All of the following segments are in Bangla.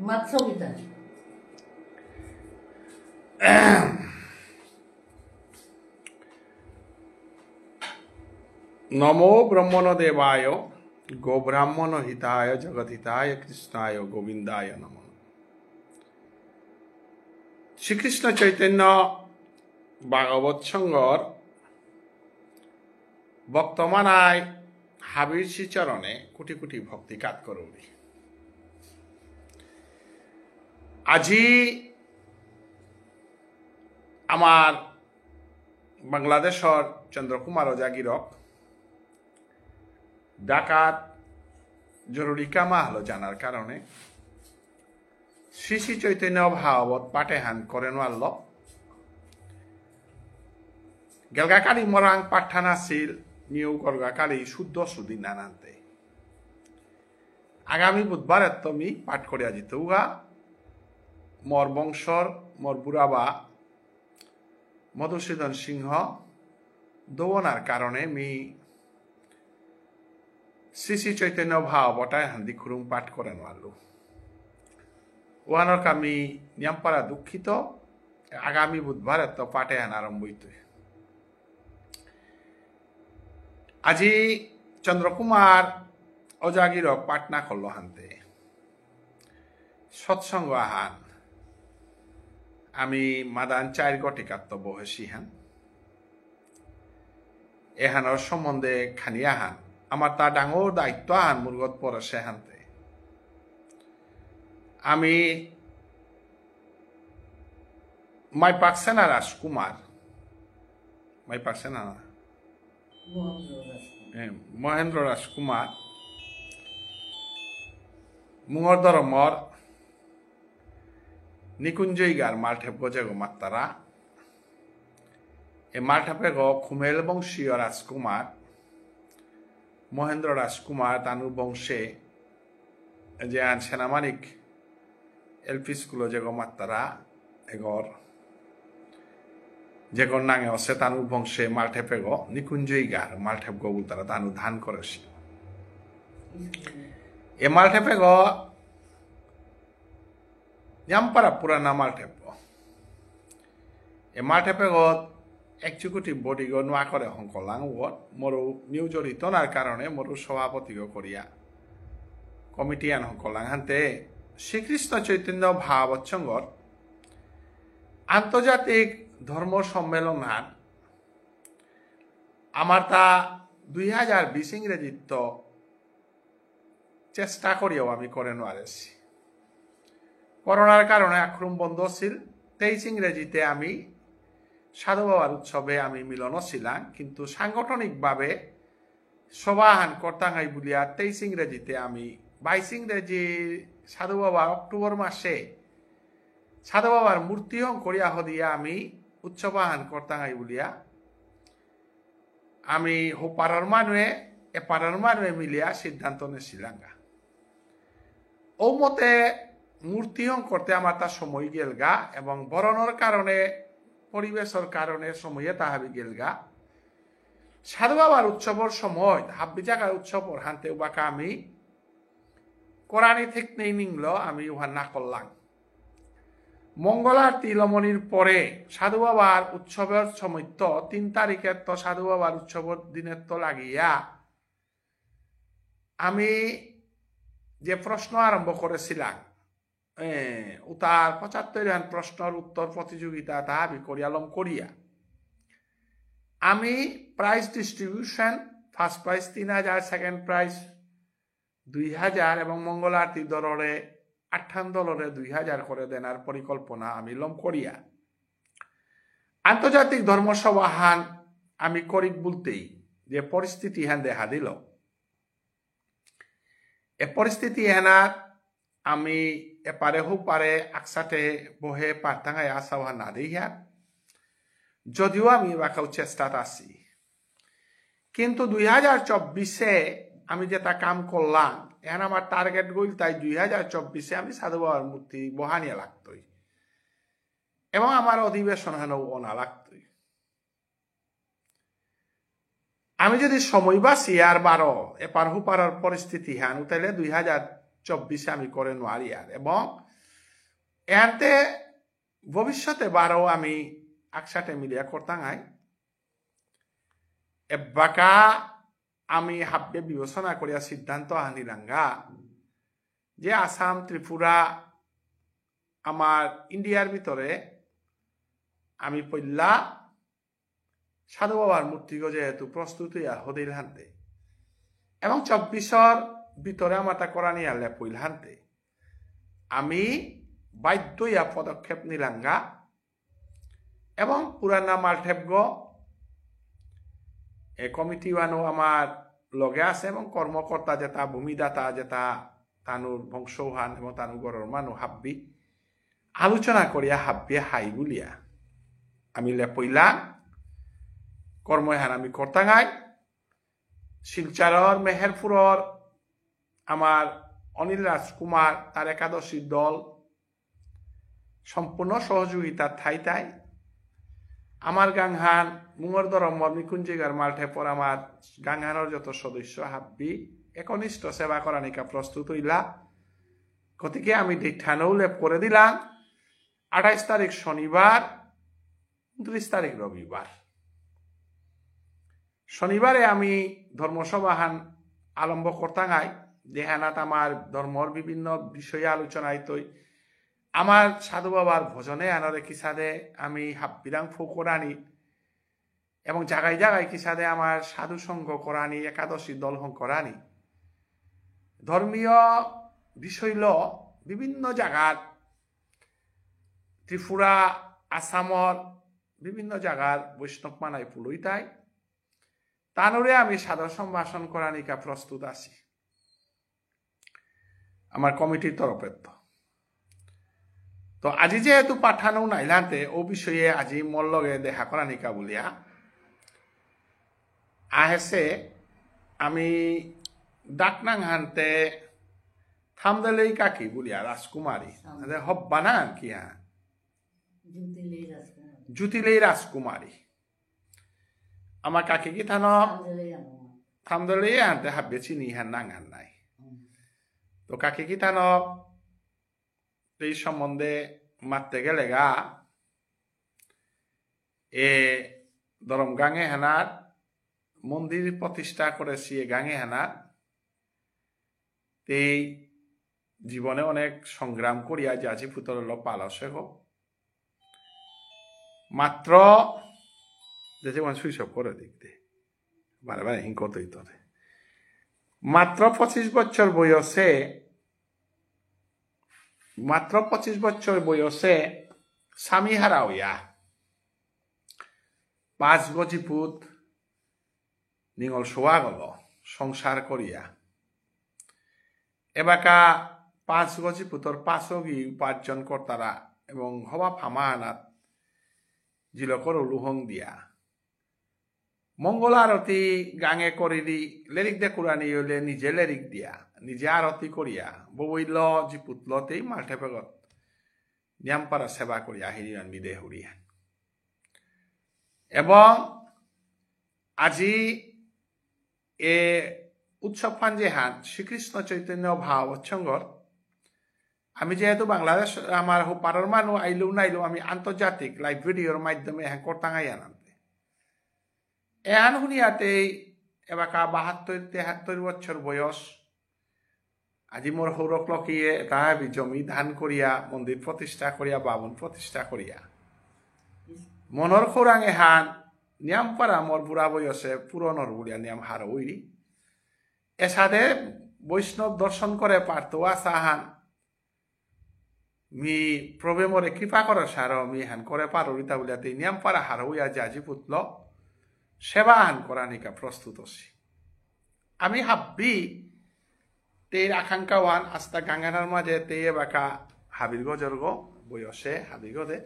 মাতসবিতা নমো ব্রহ্মণদেবায় গোব্রাহ্মণ হিতায় জগদ্হিতায় কৃষ্ণায় গোবিন্দায় নমঃ। শ্রীকৃষ্ণ চৈতন্য ভাগবত সংঘর বর্তমানায় হাবির শ্রীচরণে কোটি কোটি ভক্তি কাত করুলি। আজি আমার বাংলাদেশর চন্দ্রকুমার জাগিরক ডাকাত জরুরি কামা হলো জানার কারণে শ্রী শ্রী চৈতন্য ভাগবত পাঠে হান করেন আল্ল গেলগাকালী মরাং পাঠানা সিল নিউ গলগাকালী শুদ্ধ সুদি নানান্তে আগামী বুধবার তুমি পাঠ করিয়া যেতে উহা মর বংশর মর বুড়াবা মধুসূদন সিংহ দৌনার কারণে মি শ্রী শ্রী চৈতন্য ভাগবতায় হান্দি খুরুং পাঠ করেন আলু ওয়ানোর কামি নিয়ামপাড়া দুঃখিত আগামী বুধবার তো পাঠে হান আরম্ভ হইতে আজি চন্দ্রকুমার অজাগিরক পাটনা করল হানতে সৎসঙ্গ আহান আমি মাদান চার গটিকাত্ম বহেছি হান এহানোর সম্বন্ধে খানি আহান আমার তা ডাঙর দায়িত্ব আহান মুরগত পরে সে হানতে আমি মাই পাকছে না রাজকুমার মাই পাকছে না মহেন্দ্র রাজকুমার মুঙর ধরমর নিকুঞ্জইগার মালঠেপ গজেগো মাত্তারা এ মালঠাপে গো খুমেল বংশীয় রাজকুমার মহেন্দ্র রাজকুমার তানুর বংশে যে আন সেনামানিক এলপি স্কুল যেগো মাত্তারা এগর যেগর নাঙে অসে তানুর বংশে মালঠেপে গো নিকুঞ্জইগার মালঠেপ গবুল তারা তানু ধান করেছে এ মালঠেপে গো জামপাড়া পুরানা মালঠেপ এ মালঠেপে গো একচুকুটি বডি গো নোয়া করে হংকলাং ওট মরু নিউ জড়িতনার কারণে মরু সভাপতি গো করিয়া কমিটি আন হংকলাং হানতে শ্রীকৃষ্ণ চৈতন্য ভাগবত সংঘর আন্তর্জাতিক ধর্ম সম্মেলন হান আমার তা 2020 ইংরেজিত চেষ্টা করিও আমি করে নোয়ারেছি করোনার কারণে আক্রম বন্ধ ছিল 23 ইংরেজিতে আমি সাধু বাবার উৎসবে আমি মিলন ছিলাম কিন্তু সাংগঠনিকভাবে সভাহান কর্তাঙ্গাই বলিয়া 23 ইংরেজিতে আমি 22 ইংরেজি সাধু বাবা অক্টোবর মাসে সাধু বাবার মূর্তি হং করিয়া হদিয়া আমি উৎসবাহান কর্তাঙ্গাই বলিয়া আমি হো পাড়ার মানুয়ে মিলিয়া সিদ্ধান্ত নেছিলাঙ্গা ও মতে মূর্তি হং করতে আমার তা সময় গেলগা এবং বরণের কারণে পরিবেশের কারণে সময়ে তাহাবি গেলগা সাধু বাবার উৎসবের সময় হাব্বি জায়গার উৎসবর হানতে বাকা আমি কোরআনি থেকে নেই নিংল আমি উহা না করলাম মঙ্গলার তিলমনির পরে সাধু বাবার উৎসবের সময় তো 3 তারিখের তো সাধু বাবার উৎসবের দিনের তো লাগিয়া আমি যে প্রশ্ন আরম্ভ করেছিলাম উতার 75 প্রশ্নের উত্তর প্রতিযোগিতা তাহাবি করিয়ালম করিয়া আমি prize distribution first prize 3000 second prize 2000 এবং মঙ্গল আরতি দলরে 58 দলরে 2000 করে দেনার পরিকল্পনা আমি লম করিয়া আন্তর্জাতিক ধর্মসভা হান আমি করিক বলতেই যে পরিস্থিতি হান দেখা দিল এ পরিস্থিতি হেনার আমি এপারে হুপারে একসাথে বহে পারতাঙ্গায় আসাওয়া না দিয়া যদিও আমি বাকাও চেষ্টাত আছি কিন্তু 2024 আমি যেটা কাম করলাম এখন আমার টার্গেট গইল তাই 2024 আমি সাধু বাবার মূর্তি বহানিয়া লাগতই এবং আমার অধিবেশন হেন ওনা লাগতই আমি যদি সময় বাসি আর 12 এপার হুপারের পরিস্থিতি হান তাইলে 2024 আমি করে নোয়ারি আর এবং এহান্তে ভবিষ্যতে বারও আমি একসাথে মিলিয়া করতাঙাই এবাকা আমি হাব্বে বিবেচনা করিয়া সিদ্ধান্ত আনিলাঙ্গা যে আসাম ত্রিপুরা আমার ইন্ডিয়ার ভিতরে আমি পইলা সাধু বাবার মূর্তিকে যেহেতু প্রস্তুত হইয়া হদিল হানতে এবং 24 ভিতরে আমার তা করা নিয়ে আলে পইল হানতে আমি বাধ্য ইয়া পদক্ষেপ নিলাঙ্গা এবং পুরানা মালঠেবগ এ কমিটি বানো আমার লগে আছে এবং কর্মকর্তা যেটা ভূমিদাতা যেটা তানুর বংশহান এবং তানু গড়ের মানুষ হাব্বি আলোচনা করিয়া হাব্বি হাই গুলিয়া আমি লেপইলা কর্মহান আমি করতাঙাই শিলচারর মেহেরপুরর আমার অনিল রাজকুমার তার একাদশীর দল সম্পূর্ণ সহযোগিতা ঠাই আমার গাংহান মুঙর দরম্বর নিকুঞ্জিগার মালঠেপর আমার গাংহানের যত সদস্য হাব্বি একনিষ্ঠ সেবা করা নিকা প্রস্তুত হইলা গতিকে আমি দীক্ষানও লেপ করে দিলাম 28 তারিখ শনিবার 29 তারিখ রবিবার শনিবারে আমি ধর্মসভাহান আরম্ভ করতাঙাই যেহানাত আমার ধর্মর বিভিন্ন বিষয়ে আলোচনায় তৈ আমার সাধু বাবার ভজনে আনরে কিসাদে আমি হাব্বিরাং ফো করানি এবং জায়গায় জায়গায় কিসাদে আমার সাধু সঙ্গ করানি একাদশী দল করানি ধর্মীয় বিষয় বিভিন্ন জায়গার ত্রিপুরা আসামর বিভিন্ন জায়গার বৈষ্ণব মানাই পুলইতাই তানরে আমি সাদর সম্ভাষণ করানিকা প্রস্তুত আছি আমার কমিটির তরফে তো আজি যেহেতু পাঠানো নাইলান্তে ও বিষয়ে আজি মোর লগে দেখা করানিকা বলিয়া আহেছে আমি ডাকনাং হানতে থামদেলেই কাকি বলিয়া রাজকুমারী হব্বা না কি হ্যাঁ জুতিলেই রাজকুমারী আমার কাকি কি থান থামদেলেই হানতে হাব্বে চিনি হ্যাঁ নাং হান নাই তো কাকি কি থান এই সম্বন্ধে মারতে গেলে গা এ দরম গাঙে হেনার মন্দির প্রতিষ্ঠা করেছি এ গাঙে হেনার এই জীবনে অনেক সংগ্রাম করিয়া যাচ্ছি পুতল পালসে হোক মাত্র যেমন সুইচ অফ করে দেখতে বারে বারে হিংকতই তরে মাত্র 25 বছর বয়সে স্বামী হারা হইয়া 5 গজিপুত নিঙল শোয়া গল সংসার করিয়া এবাকা 5 গজিপুতর 5 গি উপার্জন কর্তারা এবং হওয়া ফামা আনাত জিলকর লুহং দিয়া মঙ্গল আরতি গাঙে করিলি লেরিক দে কুরানি হইলে নিজে লেরিক দিয়া নিজে আরতি করিয়া বইল জিপুতলতেই মাল্টে পেগত নিয়ামপারা সেবা করিয়া হিরিয়ান বিদে হরিয়ান এবং আজি এ উৎসব ফাঞ্জে হান শ্রীকৃষ্ণ চৈতন্য ভাব উৎসঙ্গর আমি যেহেতু বাংলাদেশ আমার পাড়ার মানুষ আইলো নাইলো আমি আন্তর্জাতিক লাইভ ভিডিওর মাধ্যমে হ্যাঁ করতাঙাই আনতে এহান শুনিয়াতে এবাকা 72-73 বছর বয়স আজি মোর সৌরক লকিয়ে তাহা জমি ধান করিয়া মন্দির প্রতিষ্ঠা করিয়া বাবন প্রতিষ্ঠা করিয়া মনৰ খৌৰাঙে হান নিয়াম পাৰা মোৰ বুঢ়া বয়সে পুরনৰ বুঢ়িয়া নিয়াম হার ওইরি এসাদে বৈষ্ণব দর্শন করে পারতো আসাহান মি প্রবে মরে কৃপা করে সার মি হান করে পারিতা বলিয়াতে নিয়াম পারা হার হইয়া জাজি পুতল সেবা হান করা নিকা প্রস্তুত আছি আমি হাব্বি তের আকাঙ্ক্ষাওয়ান আস্তা গাঙ্গানার মাঝে তে বাকা হাবির গজর্গ বয়সে হাবির গদে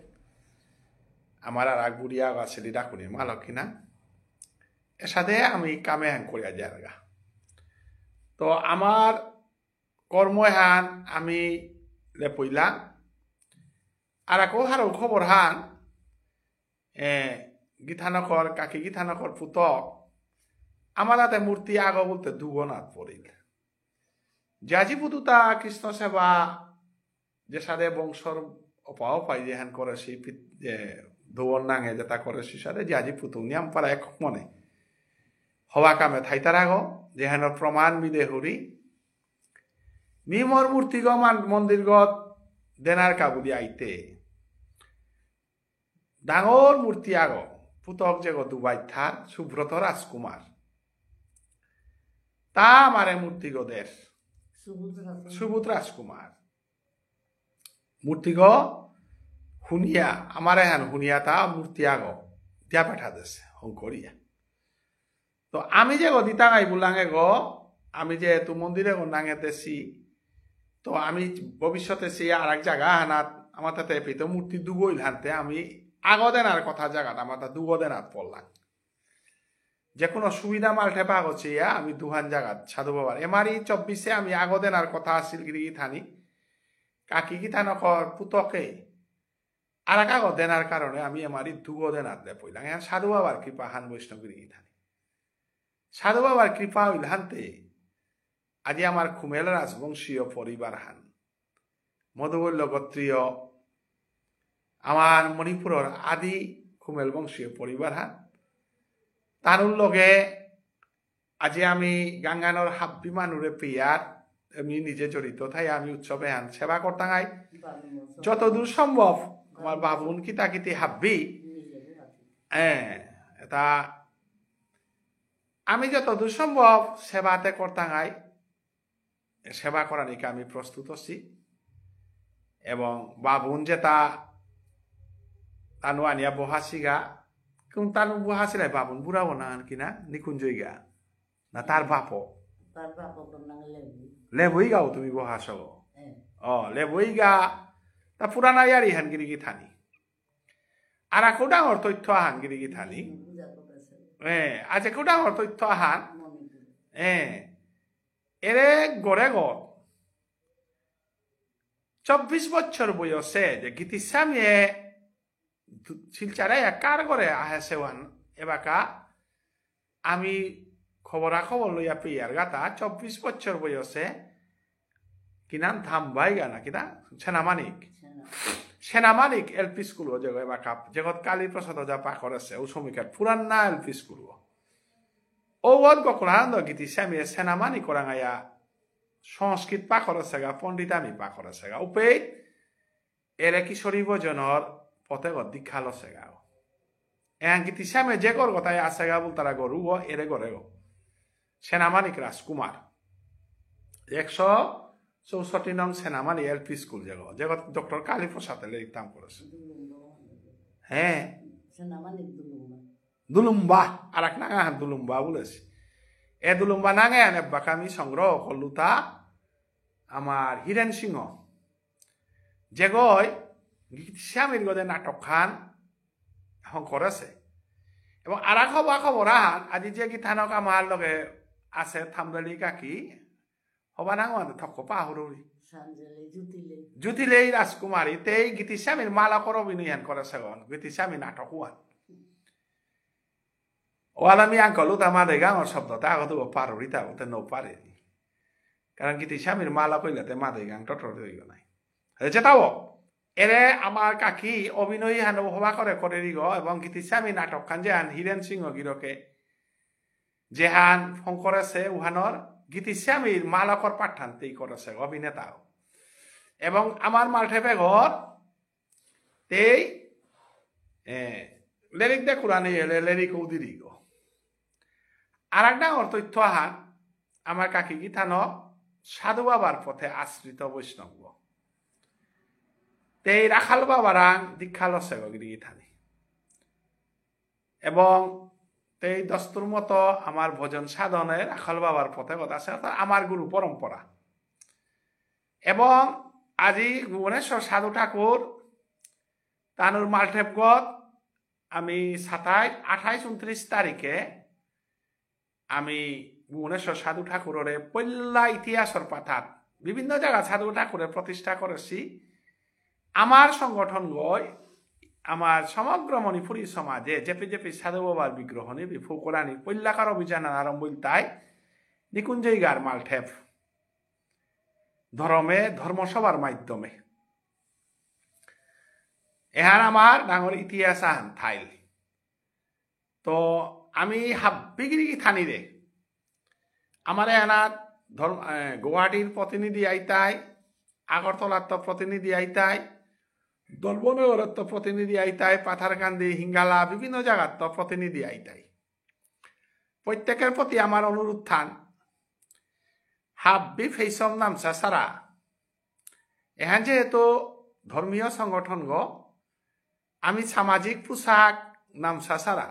আমার আর এক বুড়িয়া বা ছেলে ডাকুনি মালকিনা এর সাথে আমি কামে হ্যান করিয়া যারগা তো আমার কর্মহান আমি লেপইলা আর এক হারো খবর হান গীতানকর কাকি গীতানকর পুতক আমার হাতে মূর্তি আগ বলতে দুগনাথ পড়িল জাজি পুতুতা কৃষ্ণ সেবা যে সাদে বংশর অপাও পাই যেহান করেছি যে দৌড় নাঙে যেটা করেছি সাথে যে আজি পুতুং নিয়াম পারা এক মনে হওয়া কামে থাইতার আগ যেহান প্রমাণ বিদে হরি মিমর মূর্তিগ মন্দিরগত দেনার কাবুলি আইতে ডাঙর মূর্তি আগ পুতক যে দুবাই থার সুব্রত রাজকুমার তা আমারে মূর্তিগদের সুবোধ রাজকুমার মূর্তিগ শুনিয়া আমার হ্যান শুনিয়া তা মূর্তি আগ দিয়া পাঠা দেছে হংকরিয়া তো আমি যে দিতা গাই বুলাঙে আমি যে তু মন্দিরে নাঙে দেছি তো আমি ভবিষ্যতে সে আর এক জায়গা হানাত আমার তাতে পেতে মূর্তি দুগইল হানতে আমি আগদেনার কথা জায়গাটা আমার তা দুগদেনাত পড়লাম যে কোনো সুবিধা মাল ঠেপা হচ্ছে আমি দুহান জায়গাত সাধু বাবার এমারি 24-এ আমি আগদেনার কথা আসছিল গিরি থানি কাকি কি থানকর পুতকে আর এক দেনার কারণে আমি এমারি দুগদেনাত দে পড়লাম এখন সাধু বাবার কৃপা হান বৈষ্ণবগিরি থানি সাধু বাবার কৃপা হইল হানতে আজি আমার খুমেল রাজবংশীয় পরিবার হান মধুবল্য গোত্রীয় আমার মণিপুরের আদি খুমেল বংশীয় পরিবার হান তার লগে আজি আমি গাঙ্গানোর হাব্বি মানুরে পিয়ার আমি নিজে জড়িত তাই আমি উৎসবে হান সেবা করতাঙাই যতদূর সম্ভব আমার বাবুন কিতাকিতি হাব্বি এটা আমি যতদূর সম্ভব সেবাতে করতাঙাই সেবা করানিকে আমি প্রস্তুত আছি এবং বাবুন যেটা তানু আনিয়া বহাসিগা কোন তানু বহাসিলাই বাবুন বুড়াবো না কিনা নিকুঞ্জইগা না তার বাপ লেবই গাও তুমি বহাস লেবই গা তা পুরানা ইয়ারি হানগিরি কি থানি আর একো ডাঙর তথ্য হানগিরি কি থানি আজ একো ডাঙর তথ্য হান এরে গড়ে গড় 24 বছর বয়সে যে গীতিস্বামীয়ে শিলচারে কার করে আহে সেওয়ান এবাকা আমি খবরাখবর লইয়া পেয়ার গাতা 24 বছর বয়সে কি নাম থামবাই গানা কিনা সেনামানিক এলপি স্কুল যে এবাকা জগৎ কালী প্রসাদ যা পাখর আছে ও শ্রমিকার পুরান্না এলপি স্কুল ও গকুলানন্দ গীতিস্বামী সেনামানি করাঙাইয়া সংস্কৃত পাখর সেগা পণ্ডিতামি পাখর সেগা উপে এরে কিশোরী ভজনের পথে দীক্ষাল সেগা এন গীতিস্বামী যে গর কথায় আসেগা বল তারা গরু ও এরে গরে গো সেনামানিক রাজকুমার 164 নং সেনামানি এলপি স্কুল যে ডক্টর কালী প্রসাদে লিখতাম করেছে হ্যাঁ দুলুম্বা আর এক নাঙা দুলুম্বা বলেছি এ দুলুম্বা নাঙে আনে বাকামি সংগ্রহ করলুতা আমার হীরেন সিংহ যে গয় গীতিস্বামীর গদে নাটক খান এখন করেছে এবং আর খবর আহান আজি যে গীতানক আমার লগে আছে থামদালি কাকি হবা নাঙ থক পাহরি জুতিলেই রাজকুমারী তেই গীতিস্বামীর মালাকর অভিনয় করেছে গীতিস্বামী নাটক ওয়ান ওয়ালামি আঙ্কল তা মাদে গাঁর শব্দটা আগত পারি তা ওতে নৌ পারে কারণ গীতিস্বামীর মালা কইলাতে মাদে গাং টটর হইব নাই যেটাও এরে আমার কাকি অভিনয় হান হবা করে রিগ এবং গীতিস্বামী নাটক খান যে হান হীরেন সিংহ গিরকে যে হান ফং করেছে উহানর গীতিস্বামীর মালকর পাঠানতেই করেছে অভিনেতাও এবং আমার মালঠেপে ঘর তেই লেরিক দে কুরানি এলে লেরিক উদিরি গো আর এক ডাঙর তথ্য হান আমার কাকি গীতান সাধু বাবার পথে আশ্রিত বৈষ্ণব তেই রাখাল বাবারাং দীক্ষা লসে গিরিগিথানি এবং তেই দস্তুর মতো আমার ভজন সাধনে রাখাল বাবার পথে কথা আছে আমার গুরু পরম্পরা এবং আজি ভুবনেশ্বর সাধু ঠাকুর তানুর মালঠেপগত আমি 28-29 তারিখে আমি ভুবনেশ্বর সাধু ঠাকুরের পল্লা ইতিহাসের পাথাত বিভিন্ন জায়গা সাধু ঠাকুরের প্রতিষ্ঠা করেছি আমার সংগঠন গয় আমার সমগ্র মণিপুরী সমাজে জেপি জেপি সাধু বাবার বিগ্রহ নিবি ফুকরানি পল্লাকার অভিযান আরম্ভ তাই নিকুঞ্জইগার মালঠেপ ধর্মসভার মাধ্যমে এহান আমার ডাঙর ইতিহাস আহান থাইল তো আমি হাব্বিগিরি থানি রে আমার এহানাত গুয়াহাটির প্রতিনিধি আইতাই আগরতলার তো প্রতিনিধি আইতাই দলবনগরের তো প্রতিনিধি আইতাই পাথারকান্দি হিঙ্গালা বিভিন্ন জায়গার তো প্রতিনিধি আইতাই প্রত্যেকের প্রতি আমার অনুরোধ থান হাব্বি ফেসম নামসা সারা এহান যেহেতু ধর্মীয় সংগঠন গো আমি সামাজিক পোশাক নামসা সারা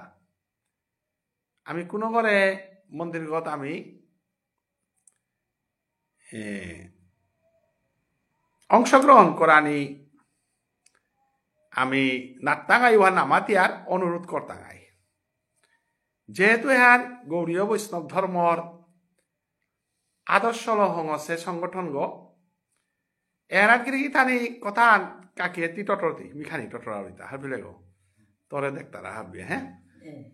আমি কোনো করে মন্দিরগত আমি অংশগ্রহণ করানি আমি নাত্তাঙ্গাই ওয়া নামাতিয়ার অনুরোধ করতাঙ্গাই যেহেতু এহান গৌরীয় বৈষ্ণব ধর্মর আদর্শ হংসে সংগঠন গো এরাত গিরি থানি কথা কাকিয়ে তি টটরতি মিখানি টটরা হইতা হাবিলে গো তরে দেখতারা হাবি হ্যাঁ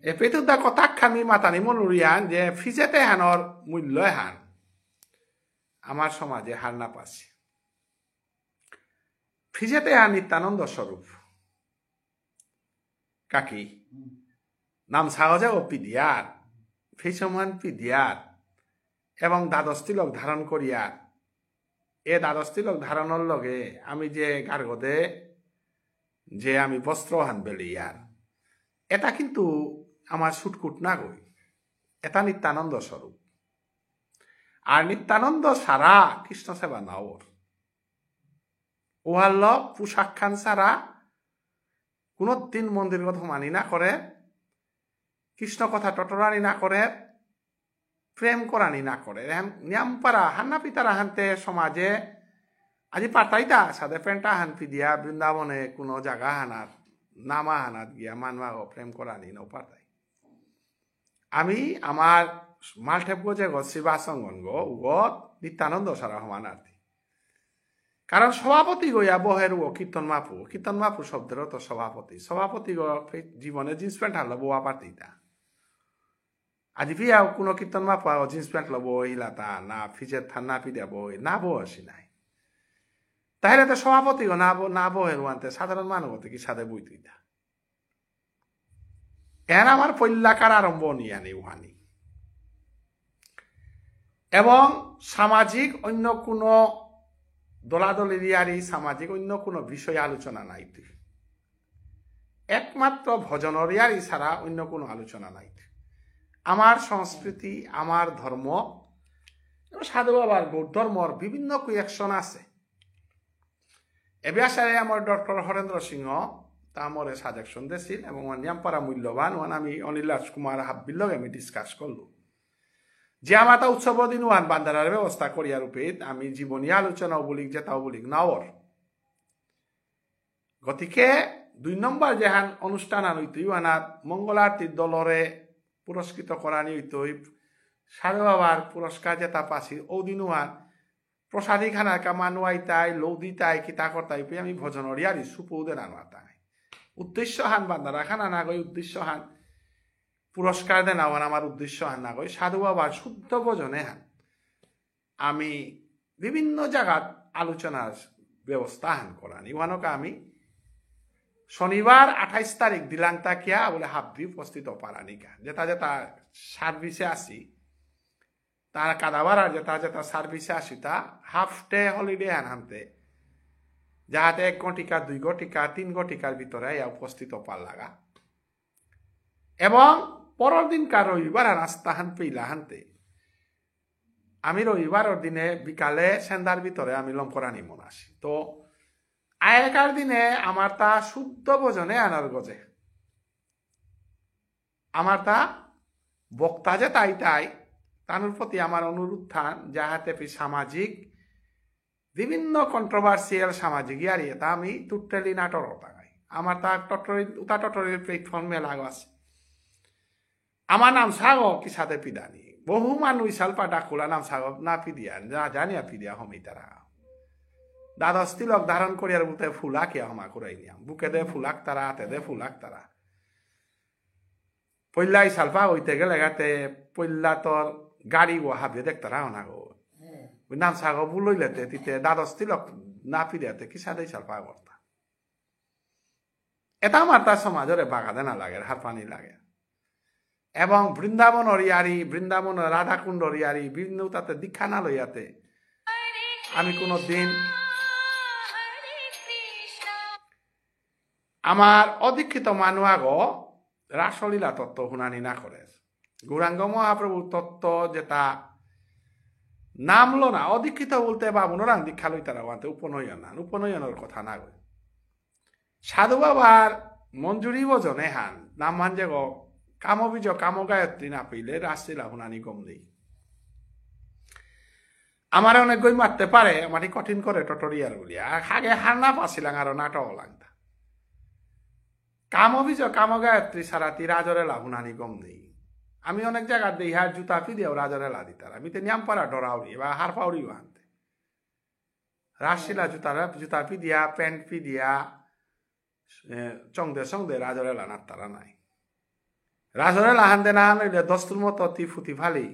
এ পেতুদা কথা খামি মাতানি মনুরিয়ান যে ফিজেতে হানর মূল্য হান আমার সমাজে হার না পাচ্ছে ফিজেতে হান নিত্যানন্দ স্বরূপ কাকি নাম সাহজে ও পিদিয়ার ফিসমান পিদিয়ার এবং দ্বাদশ তিলক ধারণ করিয়ার এ দ্বাদশ তিলক ধারণের লগে আমি যে গার্গদে যে আমি বস্ত্র হান বেলিয়ার এটা কিন্তু আমার ছুটকুট না গই এটা নিত্যানন্দ স্বরূপ আর নিত্যানন্দ সারা কৃষ্ণ সেবা নাওর ওহার পোশাক খান সারা কোনদিন মন্দির কথা মানি না করে কৃষ্ণ কথা টটরানি না করে প্রেম করানি না করে নিয়ামপারা হান্না পিতারা হানতে সমাজে আজি পাতাইতা সাদে পেন্টা হান পিদিয়া বৃন্দাবনে কোনো জায়গা হানার নামা হানাত গিয়া মানমা প্রেম করানি ন পাতাই আমি আমার মালঠেপ গো যে শিবাসঙ্গন গো উগত নিত্যানন্দ সারা সমানার্থী কারণ সভাপতি গইয়া বহের ও কীর্তন মাপু শব্দেরও তো সভাপতি গো জীবনে জিন্স প্যান্ট হারলো বোয়া পাতিতা আজি ফিয়া কোনো কীর্তন মাপা জিন্স প্যান্ট লব ইলাতা না ফিজের থান না পিদিয়া বই না বো আসি নাই তাহলে তো সভাপতি গো না বহের ওয়ান্তে সাধারণ মানব কি সাদে বই তুইতা এর আমার পল্লাকার আরম্ভ নিয়ানি উহানি এবং সামাজিক অন্য কোনো দলাদলিয়ারি সামাজিক অন্য কোনো বিষয় আলোচনা নাই একমাত্র ভজনরিয়ারি ছাড়া অন্য কোনো আলোচনা নাই আমার সংস্কৃতি আমার ধর্ম সাধু বাবার গৌড় ধর্মর বিভিন্ন কুয়েকশন আছে এবারে আমার ডক্টর হরেন্দ্র সিংহ তা মরে সাজেকশন দিয়েছিল এবং নিয়ামপারা মূল্যবান ওয়ান আমি অনিল রাজকুমার হাব্বির লগে আমি ডিসকাস করলো যে আমার তা উৎসব দিন ওয়ান বান্দারার ব্যবস্থা করিয়া রূপে আমি জীবনী আলোচনাও বলি যেটাও বলি নাওর গতিকে 2 নম্বর যেহান অনুষ্ঠান আনইতই ওয়ানাত মঙ্গল আরতির দলরে পুরস্কৃত করানি হইতই সাধু বাবার পুরস্কার যেটা পাছি ও দিন ওয়ান প্রসাদী খানা কামানো আইতাই লৌদি তাই কিতা করতাই আমি ভজনরিয়ারি সুপৌদের আনতাই উদ্দেশ্য হান বান্দারা খানা না গই উদ্দেশ্য হান পুরস্কার দেন আমার উদ্দেশ্য হান না গই সাধু বাবার শুদ্ধ ভজনে হান আমি বিভিন্ন জায়গাত আলোচনার ব্যবস্থা হান করানি ওয়ানকে আমি শনিবার 28 তারিখ দিলাং তাকিয়া বলে হাব্বি উপস্থিত পারানিকা যেটা সার্ভিসে আসি তার কাদাবার যেটা সার্ভিসে আসি তা হাফ ডে হলিডে হানতে যাহাতে 1 ঘটিকা 2 ঘটিকা 3 ঘটিকার ভিতরে উপস্থিত পার লাগা এবং পরের দিনকার রবিবার রাস্তা হান পেইলা হানতে আমি রবিবারের দিনে বিকালে সন্ধ্যার ভিতরে আমি লঙ্করানি মন আসি তো আগেকার দিনে আমার তা শুদ্ধ ভোজনে আনার গজে আমার তা বক্তা যে তাই তার প্রতি আমার অনুরোধ থান যাহাতে সামাজিক বিভিন্ন কন্ট্রোভার্সিয়াল সামাজিক ইয়ারি তা আমি টুটেলি নাটর তাই আমার তা টটরির প্ল্যাটফর্মে লাগো আছে আমার নাম সাগ কি সাথে পিদানি বহু মানুষ সালপা ডাকুলা নাম সাগ না পিদিয়া না জানিয়া পিদিয়া হমি তারা দ্বাদশ তিলক ধারণ করিয়ার বুতে ফুলা কে হমা করাই নিয়াম বুকে দে ফুলাক তারা হাতে দে ফুলাক তারা পল্লাই সালপা হইতে গেলে গাতে পল্লা তোর গাড়ি ও হাবিয়ে দেখ তারা না গো ওই নাম সাগ ভুল হইলেতে তিতে দ্বাদশ তিলক না পিদিয়াতে কি সাথে সালপা করতা এটা আমার তার সমাজরে বাগাদে না লাগে হার পানি লাগে এবং বৃন্দাবনের ইয়ারি বৃন্দাবনের রাধাকুণ্ডর ইয়ারি বিভিন্ন তাতে দীক্ষা না লইয়াতে আমি কোনো দিন আমার অদীক্ষিত মানুষ রাসলীলা তত্ত্ব শুনানি না করে গৌরাঙ্গ মহাপ্রভুর তত্ত্ব যেটা নামলো না অদীক্ষিত বলতে বা মনোরাং দীক্ষা লই তারা উপনয়নের কথা না কই সাধু বাবার মঞ্জুরি বজনে হান নাম মান যে কামবীজ কাম গায়ত্রী না পেলে রাসলীলা শুনানি কম দেই আমার অনেক গই মারতে পারে মাটি কঠিন করে টটরিয়ার বলি আগে হার না পাছিলাম আরো নাটক লাগতা কামবীজ কাম গায়ত্রী সারাতি রাজরে লাহুনানি কম দেই আমি অনেক জায়গা দিই হার জুতা পি দিয়েও রাজরে লা দিতার আমি তো নিয়াম পারা ডরাউরি বা হার পাউরিও আনতে রাসলীলা জুতা পি দিয়া প্যান্ট পি দিয়া চংদে রাজরে লানার তারা নাই রাজরে লাহান দে না হইলে দস্তুর মতো তি ফুটি ফালি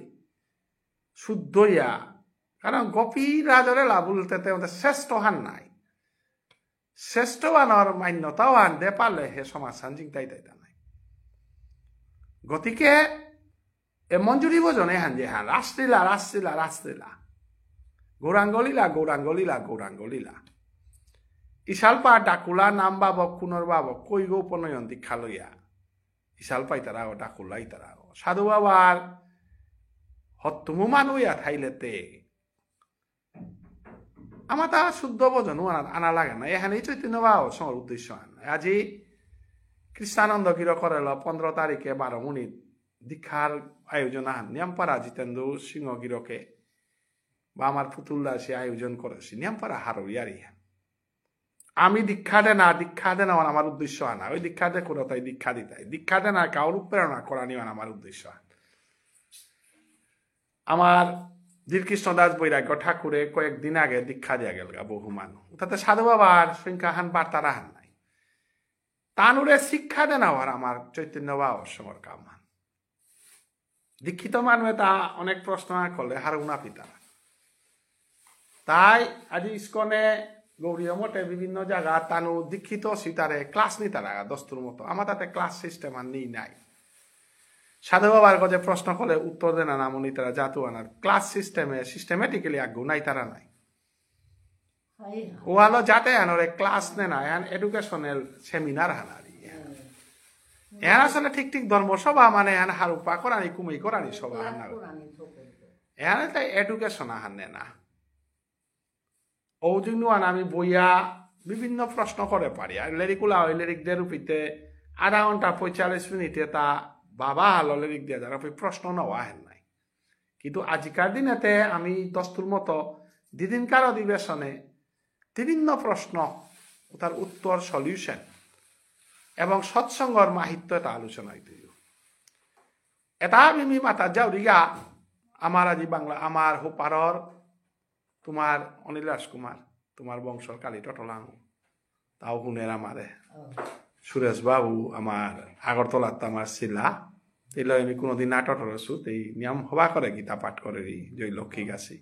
শুদ্ধইয়া কারণ গোপী রাজরে লা বলতে শ্রেষ্ঠ হান নাই শ্রেষ্ঠ হানর মান্যতাও আনতে পারলে হে সমাজ সাঞ্জিং তাই নাই গতিকে এ মঞ্জুরি বোঝনে হান যে হান রাসলীলা গৌরাঙ্গলীলা ইশালপা ডাকুলা নাম বাবক পুনর বাবক কই গো উপনয়ন দীক্ষা লইয়া ইশালপাই তারা ডাকুলাই তারা সাধু বাবার হত্তুমু মানুয়া থাইলেতে আমার তা শুদ্ধ বোঝন আনা লাগে না এখানেই চৈতন্য বাবা সমর উদ্দেশ্য আন আজি কৃষ্ণানন্দ গির করেল 15 তারিখে 12 মিনিট দীক্ষার আয়োজন আন নিয়ামপাড়া জিতেন্দ্র সিংহ গিরকে বা আমার পুতুল দাসী আয়োজন করেছি নিয়ামপাড়া হারইয়ারি আমি দীক্ষা দে না আমার উদ্দেশ্য আনা ওই দীক্ষা দে করো তাই দীক্ষা দে না কাউর প্রেরণা করা নিও আমার উদ্দেশ্য আমার ধীরকৃষ্ণ দাস বৈরাগ্য ঠাকুরে কয়েকদিন আগে দীক্ষা দিয়া গেল বহু মানুষ তাতে সাধু বাবার সংখ্যা হান বার্তারা হান নাই তানুরে শিক্ষা দেন আমার চৈতন্য বাবা সমর কাম হান দীক্ষিত মানুষে তা অনেক প্রশ্ন করলে হারুনা পিতা তাই আজি ইস্কনে গৌরীয় মঠে বিভিন্ন জায়গা তানু দীক্ষিত সীতারে ক্লাস নি তারা দস্তুর মতো আমার তাতে ক্লাস সিস্টেম আর নেই নাই সাধু বাবার কাছে প্রশ্ন করলে উত্তর দেন না মনি তারা জাতু আনার ক্লাস সিস্টেমেটিক্যালি আগ্রহ নাই তারা নাই ও আলো যাতে আনরে ক্লাস নে না এখন এডুকেশনাল সেমিনার হানারি এখন আসলে ঠিক ধর্মসভা মানে এখন হারুপা করানি কুমি করানি সভা হানা এখন তাই এডুকেশন আহান নে না ওজন্য আমি বইয়া বিভিন্ন প্রশ্ন করে পারি আর লেরিকুলা ওই লেরিকদের উপরে আধা ঘন্টা 45 মিনিটে তা বাবা হালো লেরিক দিয়ে যারা প্রশ্ন নেওয়া হেন নাই কিন্তু আজিকার দিনেতে আমি দস্তুর মতো দিদিনকার অধিবেশনে বিভিন্ন প্রশ্ন তার উত্তর সলিউশন এবং সৎসঙ্গর মাহিত্য এটা আলোচনা হইতে এটা আমি মাতা যাও রিগা আমার আজি বাংলা আমার হোপারর তোমার অনিল রাজকুমার তোমার বংশর কালী টটলাং তাও শুনের আমারে সুরেশ বাবু আমার আগরতলার আমার শিলা তেল আমি কোনোদিন নাটক রসু এই নিয়ম হবা করে গীতা পাঠ করে জয় লক্ষ্মী গাছি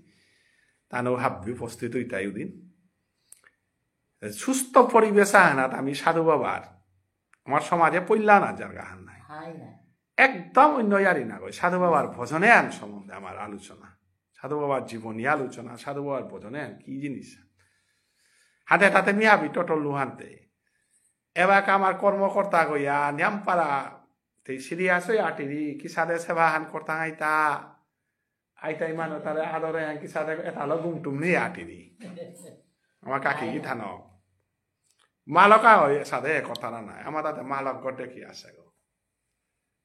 তানো ভাববি উপস্থিত হইতাই দিন সুস্থ পরিবেশ আহানাত আমি সাধু বাবার আমার সমাজে পইলা না যার গাহান নাই একদম অন্য ইয়ারি না কই সাধু বাবার ভজনে আন সম্বন্ধে আমার আলোচনা সাধু বাবার জীবনী আলোচনা সাধু বাবার ভজনে আন কি জিনিস হাতে তাতে মিয়াবি টটল লুহানতে এবার আমার কর্মকর্তা গইয়া নিয়ামপাড়া সিরিয়াস হয়ে আটিরি কি সাদে সেবা হান করতা আইতাই মানুষ তারে আদরে কি সাদে এটালো গুমটুম নিয়ে আটিরি আমার কাকি কি থান মালকা হয় সাদে কথা না নাই আমার তাতে মালক গটে কি আছে গো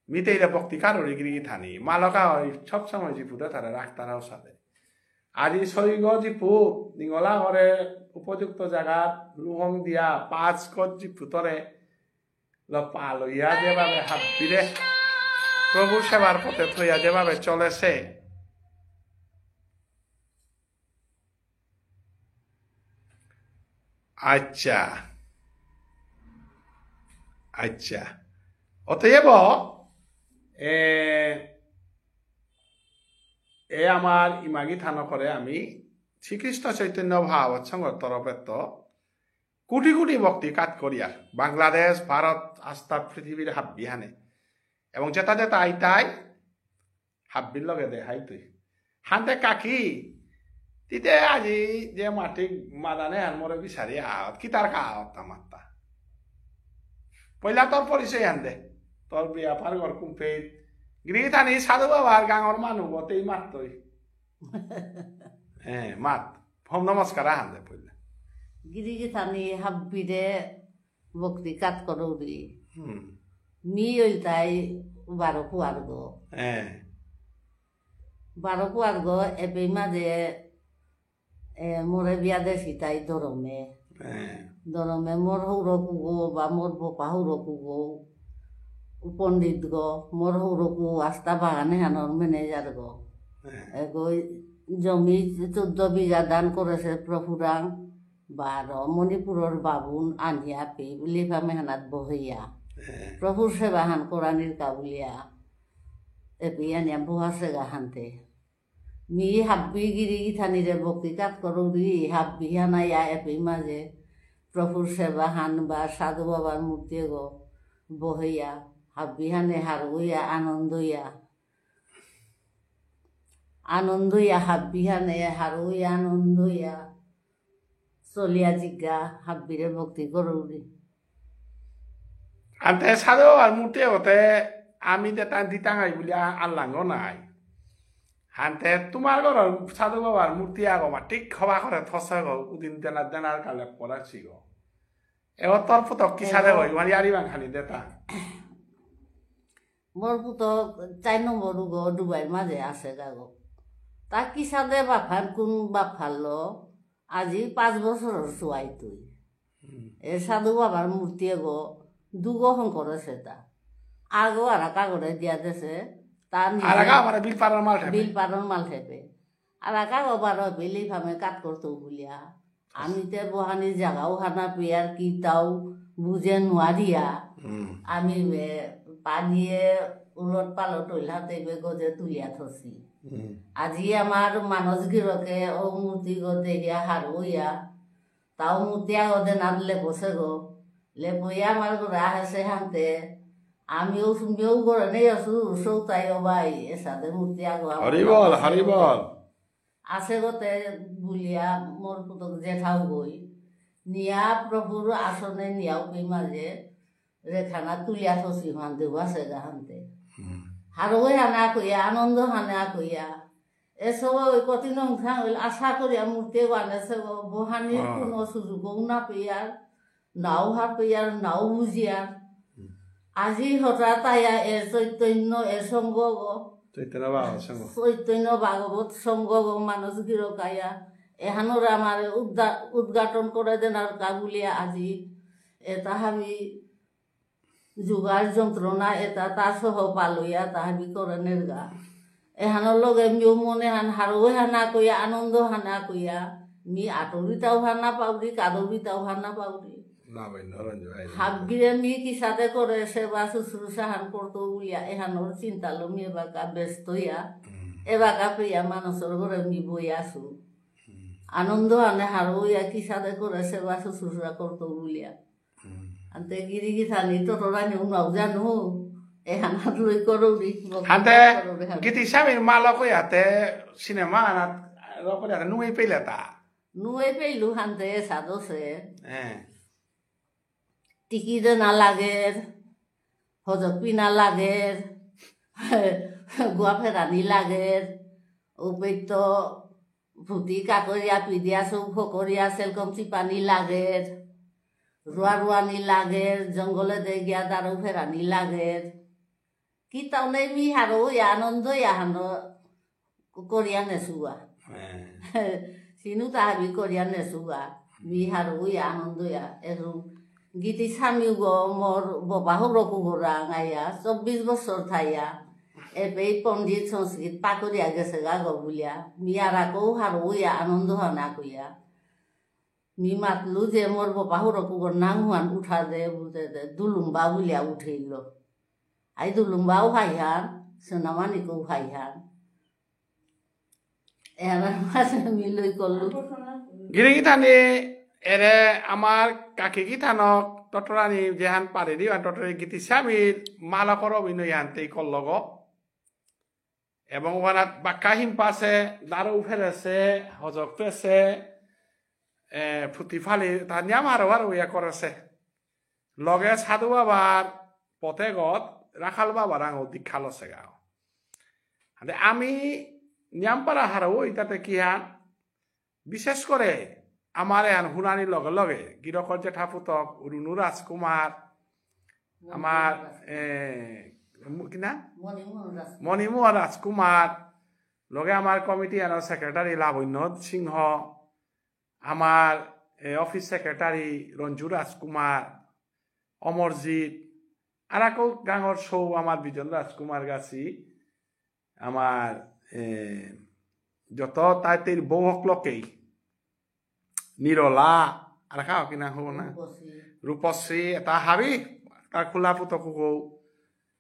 মিতে ভক্তি কারোর গিরি থানি মালকা হয় সবসময় জিপুতে তারা রাখতারাও সাদে আজি সৈগ জিপু নিঙলা ঘরে উপযুক্ত জায়গাত লুহং দিয়া 5 গজ জিপু তরে পা লইয়া যেভাবে হাবিরে প্রভু সেবার পথে থইয়া যেভাবে চলেছে আচ্ছা অতএব আমার ইমাগি থান করে আমি শ্রীকৃষ্ণ চৈতন্য ভাগবত সংঘর তরফে তো কোটি কোটি ভক্তি কাজ করিয়ার বাংলাদেশ ভারত আস্থা পৃথিবীর হাব্বি হানে এবং যেটা যেটা আইতাই হাব্বির লগে দেখাই তুই হানতে কাকি তিতে আজি যে মাটি মাদানে হান মরে বিচারি আহত কি তার কাহত আমার তা পয়লা তোর পরিচয় আন দে তোর বিয়া পার ঘর কুম্পেত গিরি থানি সাধু বাবার গাঙর মানুষ গতেই মাত তুই হ্যাঁ মাত হোম নমস্কার আহান দে পয়লা গিরি থানি হাব্বিরে ভক্তি কাজ করো মি ওইটাই 12 পুয়ার গো হ্যাঁ 12 পুয়ার গো এবে মাঝে মোরে বিয়া দেশি তাই দরমে মোর হৌরকু গো বা মোর বোপা হৌরকু গো পণ্ডিত গো মোর হৌরকু আস্তা বাগানে হানোর ম্যানেজার গো এগো জমি 14 বিঘা দান করেছে প্রভুরাং 12 মণিপুরের বাবুন আনিয়া পে লিফা মেহনাত বহইয়া প্রভুর সেবা হান কোরআনির কাবুলিয়া এপি আনিয়া বহাছে গা হানতে মি হাব্বি গিরি থানিরে ভক্তি কাজ করো হাব্বি হানাইয়া এপি মাঝে প্রভুর সেবা হান বা সাধু বাবার মূর্তি গো বহইয়া হাব্বি হানে হারুইয়া আনন্দইয়া হাব্বি হানে হারুইয়া আনন্দইয়া চলিয়া জিজ্ঞা হাব্বিরে ভক্তি করো আনতে সাধু বাবার মূর্তি হতে আমি যেটা দিতাঙাই বলি আল্লাঙ্গ নাই হানতে তোমার ঘর সাধু বাবার মূর্তি আগো মা ঠিক খবা করে থসা গো উদিন দেনার কালে পড়াচ্ছি গো এবার তোর পুতক কি সাধে হই মানে আরিবাং খানি দেতা মোর পুতক 4 নম্বর গো ডুবাইর মাঝে আছে গাগো তা কি সাধে বাফার কোন বাফারলো আজি 5 বছরের চুয়াই তুই এ সাধু বাবার মূর্তি গো দুগহন করেছে তা আগো আর কাগড়ে দিয়া দেছে তার বিল পারন মাল ঠেপে আর কাগো বারো বিলি ফামে কাট করতো বলিয়া আমি তে বহানি জাগাও হানা পেয়ার কি তাও বুঝে নোয়ারিয়া আমি পানিয়ে উলট পালট হইলাতে গজে তুলিয়া থসি আজি আমার মানস গিরকে ও মূর্তি গো দেখিয়া হারুইয়া তাও মূর্তি আগতে নাদলে বসে গো লেপইয়া আমার গোড়া হেসে হানতে আমিও শুনবেও করে নেই আসু সৌতাই ভাই এর সাথে মূর্তি আগো হরিবল আছে গতে বুলিয়া মোর পুতক জেঠাও গই নিয়া প্রভুর আসনে নিয়াও পি মাঝে রেখানা তুলিয়া থসি মান দেব আছে গা হানতে হারোই হানা কইয়া আনন্দ হানা কইয়া এসব ওই কঠিন সংখ্যা হইল আশা করিয়া মূর্তি বানাইছে বহানির কোনো সুযোগও না পেয়ার নাও হা পেয়ার নাও বুঝিয়ার আজি হঠাৎ আয়া এর চৈতন্য এর সঙ্গ চৈতন্য ভাগবত সঙ্গ মানুষ গিরকাইয়া এহানোর আমার উদ্ঘাটন করে দেন আর কাবুলিয়া আজি এটা আমি যোগার যন্ত্রণা এটা তার সহ পালইয়া তাহাবি করে নেরগা এহানোর লগে মিও মনে হান হারো হানা কইয়া আনন্দ হানা কইয়া মি আটরিতাও হানা পাউরি কাদবিতাও হানা পাউরি হাব্বিরে মি কি সাথে করে সেবা শুশ্রূষা হান করতো বলিয়া এহানোর চিন্তা লমি এবাকা ব্যস্ত হইয়া এবাকা পেয়া মানুষের ঘরে মি বই আসু আনন্দ হানে হারুইয়া কি সাথে করে সেবা শুশ্রূষা করতো বলিয়া আনতে গিরি থানি তোরা নিউ নাও জানো এহানাত লই করো হাতে গীতি স্বামীর মালক হইয়াতে সিনেমা রকম নুই পেলে তা নুই পেইলু হানতে সাদসে টিকিট না লাগের হজপি না লাগের গুয়া ফেরানি লাগের উপেত ভুতি কাকরিয়া পিদিয়া সৌ ফকরিয়া সেলকম চিপানি লাগের রুয়ানি লাগের জঙ্গলে দে গিয়া দারু ফেরানি লাগের কি তাও নেই মি হারো আনন্দ ইয়াহানো করিয়া নেসুয়া সিনু তাহাবি করিয়া নেসুয়া মি হারো আনন্দ ইয়া এরম গীতি স্বামী গো মোর বাবা হরকু গোরাং আইয়া 24 বছর থাইয়া এবে পণ্ডিত সংস্কৃত পাকরিয়া গেছে গা গো বুলিয়া মিয়ারাকেও হারো আনন্দ হানা কইয়া মি মাতলু যে মোর বাবা হরকু গোর নাং হুয়ান উঠা দে বুঝে দে দুলুম্বা বুলিয়া উঠেইল আই দুলুম্বাও হাইহান সোনামানিকেও হাইহান এনার মাঝে মিলই করলু গিরি থানি এরে আমার কাকি গীতানক টটরানি যেহান পারে দিবান টটরি গীতি স্বামীর মালকর অভিনয় আনতেই করলগ এবং ওখানে বাক্কা হিমপাছে দারু ফেরেছে হজক পেছে ফুটি ফালি তার নিয়াম আরো ইয়া করেছে লগে সাধু বাবার পথে গত রাখাল বাবার আঙ দীক্ষা লছে গাও আমি নিয়ামপাড়া হারও ইটাতে কি হান বিশেষ করে আমার এহান হুনানির লগে লগে গিরকর জেঠা পুতক রুনু রাজকুমার আমার কিনা মণিমোহন রাজকুমার লগে আমার কমিটি আনার সেক্রেটারি লাবণ্য সিংহ আমার অফিস সেক্রেটারি রঞ্জু রাজকুমার অমরজিৎ আর আকৌ গাঙর সৌ আমার বিজন রাজকুমার গাছি আমার যত তাইতের বউ হকলকেই নিরলা আর খাও কিনা হব না রূপশ্রী এটা হাবি তার খোলা পুতক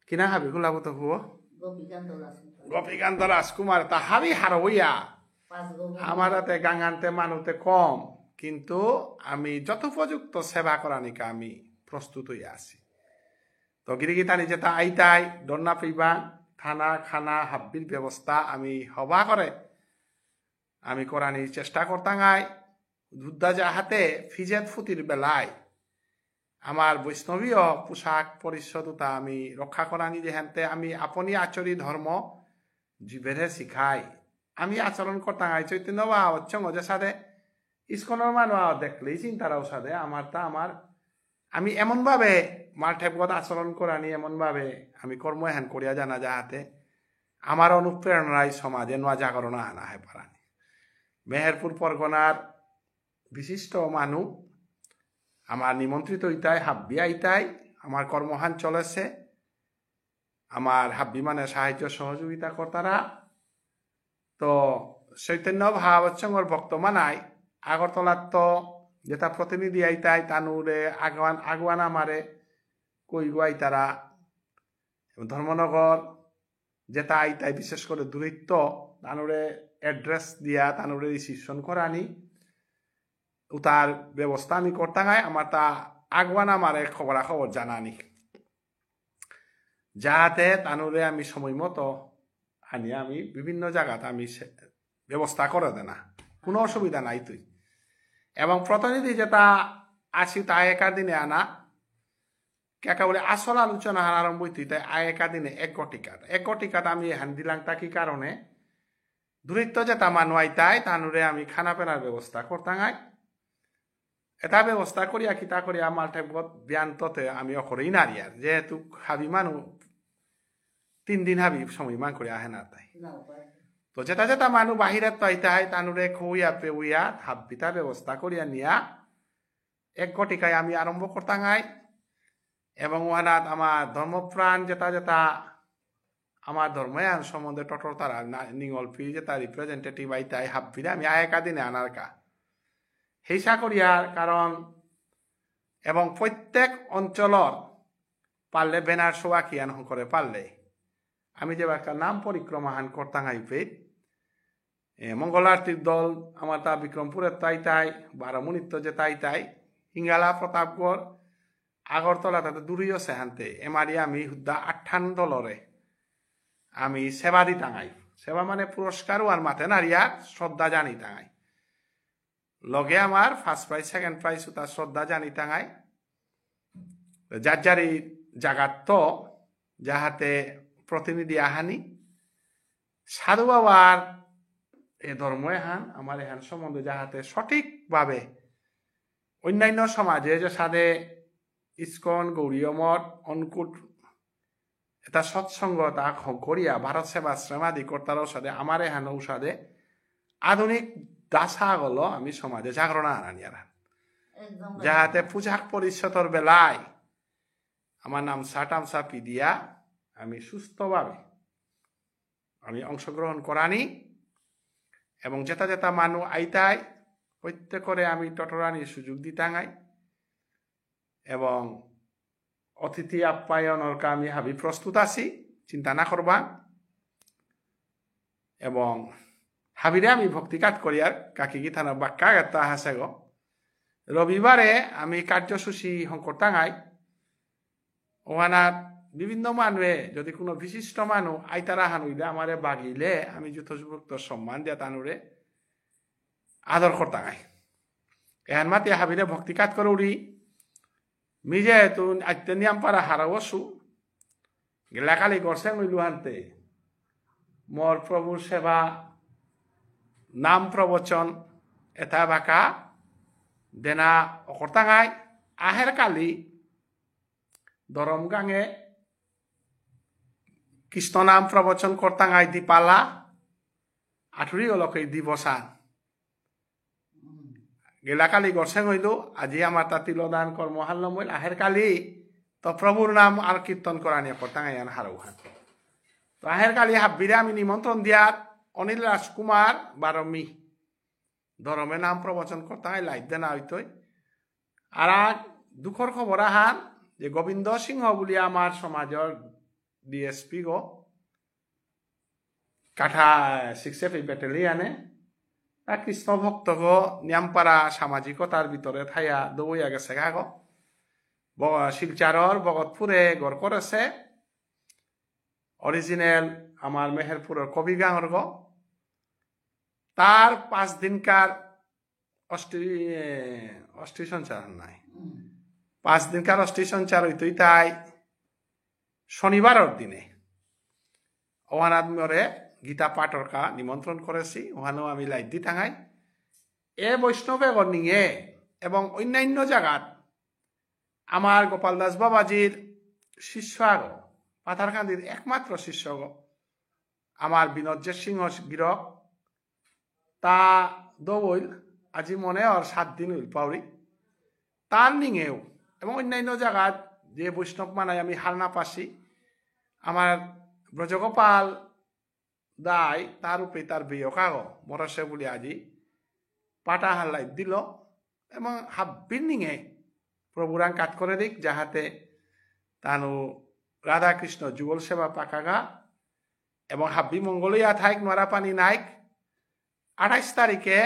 কিনা হাবি খোলা পুতক হব গোপীকান্ত রাজকুমার এটা হাবি হারইয়া আমার হাতে গাঙানতে মানুতে কম কিন্তু আমি যথোপযুক্ত সেবা করা নিকা আমি প্রস্তুত হয়ে আছি তো গিরিগিতানি যেটা আইতাই দন্না পিবা থানা খানা হাব্বির ব্যবস্থা আমি হবা করে আমি করানির চেষ্টা করতাঙাই যুদ্ধা যাহাতে ফিজেত ফুটির বেলায় আমার বৈষ্ণবীয় পোশাক পরিচ্ছদতা আমি রক্ষা করানি যেহেনতে আমি আপনি আচরি ধর্ম জীবেরে শিখাই আমি আচরণ করতাঙাই চৈতন্য বা হচ্ছং যে সাদে ইস্কনের মানুষ দেখলেই চিন্তারাও সাদে আমার আমি এমনভাবে মার ঠেপগত আচরণ করানি এমনভাবে আমি কর্ম এহেন করিয়া জানা যাহাতে আমার অনুপ্রেরণায় সমাজে নয়া জাগরণ আনা হয় পারানি মেহেরপুর পরগনার বিশিষ্ট মানুষ আমার নিমন্ত্রিত ইতাই হাব্বি আইতাই আমার কর্মহান চলেছে আমার হাব্বি মানে সাহায্য সহযোগিতা কর্তারা তো চৈতন্য ভাবচ্ছঙ্গর ভক্ত মানাই আগরতলার তো যেটা প্রতিনিধি আইতাই তানুরে আগুয়ান আমারে কই গুয়াই তারা ধর্মনগর যেটা আইতাই বিশেষ করে দূরত্ব তানুরে অ্যাড্রেস দিয়া তানুরে রিসিপশন করানি তার ব্যবস্থা আমি করতাঙাই আমার তা আগুয়ান আমারে খবরাখবর জানানি যাহাতে তানুরে আমি সময় মতো আনি আমি বিভিন্ন জায়গাতে আমি ব্যবস্থা করে দে না কোনো অসুবিধা নাই তুই এবং প্রতিনিধি যেটা আসি তা একার দিনে আনা কেকা বলে আসল আলোচনা আরম্ভ হইতে তাই একা দিনে এক গটিকাত আমি এখান দিলাম তা কি কারণে দূরত্ব যেটা মানুষ আইতাই তানুরে আমি খানা পেনার ব্যবস্থা করতাঙাই এটা ব্যবস্থা করিয়া কিতা করিয়া আমার ঠেপত ব্যান্ততে আমি অকরেই নারিয়ার যেহেতু হাবি মানুষ 3 দিন হাবি সময় মান করে আহে না তাই তো যেটা মানুষ বাহিরে তো আইতাই তানুরে খুইয়া পেউইয়া হাব্বিতা ব্যবস্থা করিয়া নিয়া এক গটিকায় আমি আরম্ভ করতাঙাই এবং ওহানাত আমার ধর্মপ্রাণ যেটা আমার ধর্মায়ন সম্বন্ধে টটর তারা নিঙলপি যেটা রিপ্রেজেন্টেটিভ আইতাই হাব্বিরে আমি আয়েকা দিনে আনার কা হেসা করিয়ার কারণ এবং প্রত্যেক অঞ্চলর পারলে বেনার শোয়া কিয়ান করে পারলে আমি যে একটা নাম পরিক্রমাহান করতাঙাই পেট মঙ্গল আরতির দল আমার তা বিক্রমপুরের তাইতাই বারামুনিত্য যে তাইতাই হিঙ্গালা প্রতাপগড় আগরতলা তাতে দূরই আছে হানতে এমারি আমি হুদ্দা 58 দলরে আমি সেবা দি টাঙাই সেবা মানে পুরস্কারও আর মাথে নারিয়া শ্রদ্ধা জানি টাঙাই লগে আমার ফার্স্ট প্রাইজ সেকেন্ড প্রাইজ তার শ্রদ্ধা জানি টাঙাই যার জাগাত তো যাহাতে প্রতিনিধি আহানি সাধু বাবার এ ধর্ম এহান আমার এহান সম্বন্ধে যাহাতে সঠিকভাবে অন্যান্য সমাজে যে সাদে ইস্কন গৌরীয় মঠ অনকুট এটা সৎসঙ্গ তা করিয়া ভারত সেবাশ্রম আদি কর্তার ঔষধে আমার এহান ঔষধে আধুনিক দাসা গলো আমি সমাজে জাগরণ আনানিয়ার যাহাতে পূজাক পরিচ্ছদর বেলায় আমার নাম সাটামসা পিদিয়া আমি সুস্থভাবে আমি অংশগ্রহণ করানি এবং যেটা মানুষ আইতাই প্রত্যেকরে আমি টটরানির সুযোগ দিতাঙাই এবং অতিথি আপ্যায়নের আমি হাবি প্রস্তুত আছি চিন্তা না করবা এবং হাবিরে আমি ভক্তিকাত করিয়ার কাকি গীতানো বাক্কা গাতা হাসে গো রবিবারে আমি কার্যসূচী করতাঙাই ওহানার বিভিন্ন মানুষে যদি কোনো বিশিষ্ট মানুষ আইতারা হানুইলে আমারে বাগিলে আমি যথোপযুক্ত সম্মান দিয়া তানুরে আদর করতাঙাই এহান মাতি হাবিরে ভক্তিকাত করে উড়ি মিজে তুন আইতে নিয়াম পারা হারাওসু গেলাকালি করছে লুহানতে মোর প্রভুর সেবা নাম প্রবচন এটা বাঁকা দেনা অকর্তাঙাই আহের কালি দরম গাঙে কৃষ্ণ নাম প্রবচন করতাঙাই দীপালা আঠুরি অলকে দিবসান গেলাকালি গরসেং হইল আজি আমার তা তিলদান কর্মহাল নমইল আহের কালি তো প্রভুর নাম আর কীর্তন করা নিয়ে করতাঙাই আন হারৌহান তো আহের কালি হাব্বিরে আমি নিমন্ত্রণ দিয়ার অনিল রাজকুমার বারমি ধরমে নাম প্রবচন করতাঙাই লাইট দেনা হইতই আর দুঃখর খবর আহান যে গোবিন্দ সিংহ বলি আমার সমাজের ডিএসপি গো কাঠা 6 ব্যাটালিয়ানে কৃষ্ণ ভক্ত গো নিয়ামপাড়া সামাজিকতার ভিতরে থাইয়া দৌড়িয়া গেছে গা গো শিলচারর ভগতপুরে গড় করেছে অরিজিনাল আমার মেহেরপুরের কবি গাঁর গো তার 5 দিনকার অষ্টি সঞ্চার নাই 5 দিনকার অষ্টি সঞ্চার হইতই তাই শনিবারের দিনে ওহানাদ মরে গীতা পাঠরকা নিমন্ত্রণ করেছি ওখানেও আমি লাইট দি থাঙাই এ বৈষ্ণবে নিয়ে এবং অন্যান্য জায়গাত আমার গোপাল দাস বাবাজির শিষ্য আগ পাথারকান্দির একমাত্র শিষ্য আমার বিনোদজের সিংহ গিরক তা দৌইল আজি মনে আর 7 দিন হইল পাউরি তার নিঙেও এবং অন্যান্য জায়গাত যে বৈষ্ণব মানায় আমি হার না পাসি আমার ব্রজগোপাল দায় তার উপরে তার বিয়ে কাগ মরসে বলে আজি পাটা হাল্লাই দিল এবং হাব্বির নিঙে প্রভুরাং কাট করে দিক যাহাতে তানু রাধাকৃষ্ণ যুগল সেবা পাকাগা এবং হাব্বি মঙ্গলইয়া থাইক নরা পানি নাইক 28 তারিখে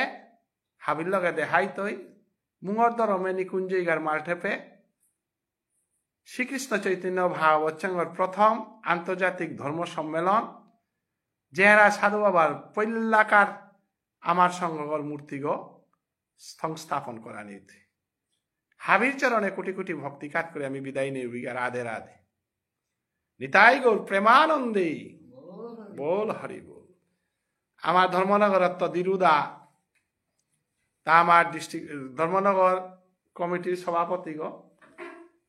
হাবির লগে দেখাই তৈ মুঙর দরমে নিকুঞ্জইগার মালঠেপে শ্রীকৃষ্ণ চৈতন্য ভাগবতসংঘর প্রথম আন্তর্জাতিক ধর্ম সম্মেলন যেহারা সাধু বাবার পৈল্লাকার আমার সংঘর মূর্তিগো সংস্থাপন করা নিতে হাবির চরণে কোটি কোটি ভক্তি কাট করে আমি বিদায় নিই রাধে রাধে নিতাই গৌর প্রেমানন্দে বল হরি বল আমার ধর্মনগরত্ব দিরুদা তা আমার ডিস্ট্রিক্ট ধর্মনগর কমিটির সভাপতি গো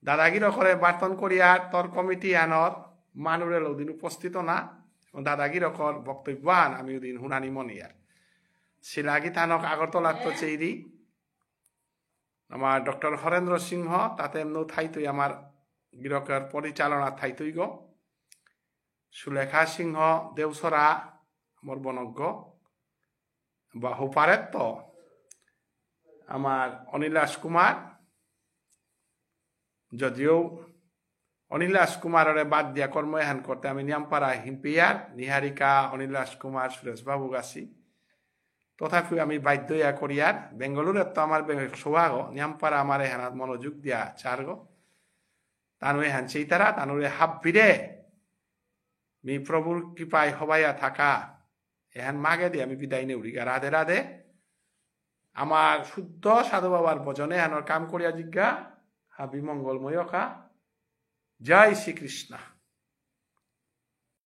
দাদাগিরি করে বার্তন করিয়া তোর কমিটি আনর মানুরের ওদিন উপস্থিত না দাদাগিরি কর বক্তব্য আন আমি ওদিন হুনানি মনিয়ার শিলাগি থানক আগরতলার তো চেইরি আমার ডক্টর হরেন্দ্র সিংহ তাতে এমন থাইতই আমার গিরকের পরিচালনা থাইতই গো সুলেখা সিংহ দেওসরা আমার বনজ্ঞ বা হুপারের তো আমার অনিলাস কুমার যদিও অনিলাস কুমারের বাদ দিয়া কর্ম এহান করতে আমি নিয়ামপাড়া হিম্পিয়ার নিহারিকা অনিলাস কুমার সুরেশ বাবু গাছি তথাপিও আমি বাধ্য ইয়া করিয়ার বেঙ্গালুরের তো আমার সোহাগ নিয়ামপাড়া আমার এহানাত মনোযোগ দিয়া চারগ তানু এহান সেই তারা তানুরে হাব্বিরে মি প্রভুর কৃপায় হবাইয়া থাকা এহান মাগে দিয়ে আমি বিদায় নেই উড়িগা রাধে রাধে আমার শুদ্ধ সাধু বাবার ভজনে এহানোর কাম করিয়া জিজ্ঞা হাবি মঙ্গলময় জয় শ্রীকৃষ্ণ।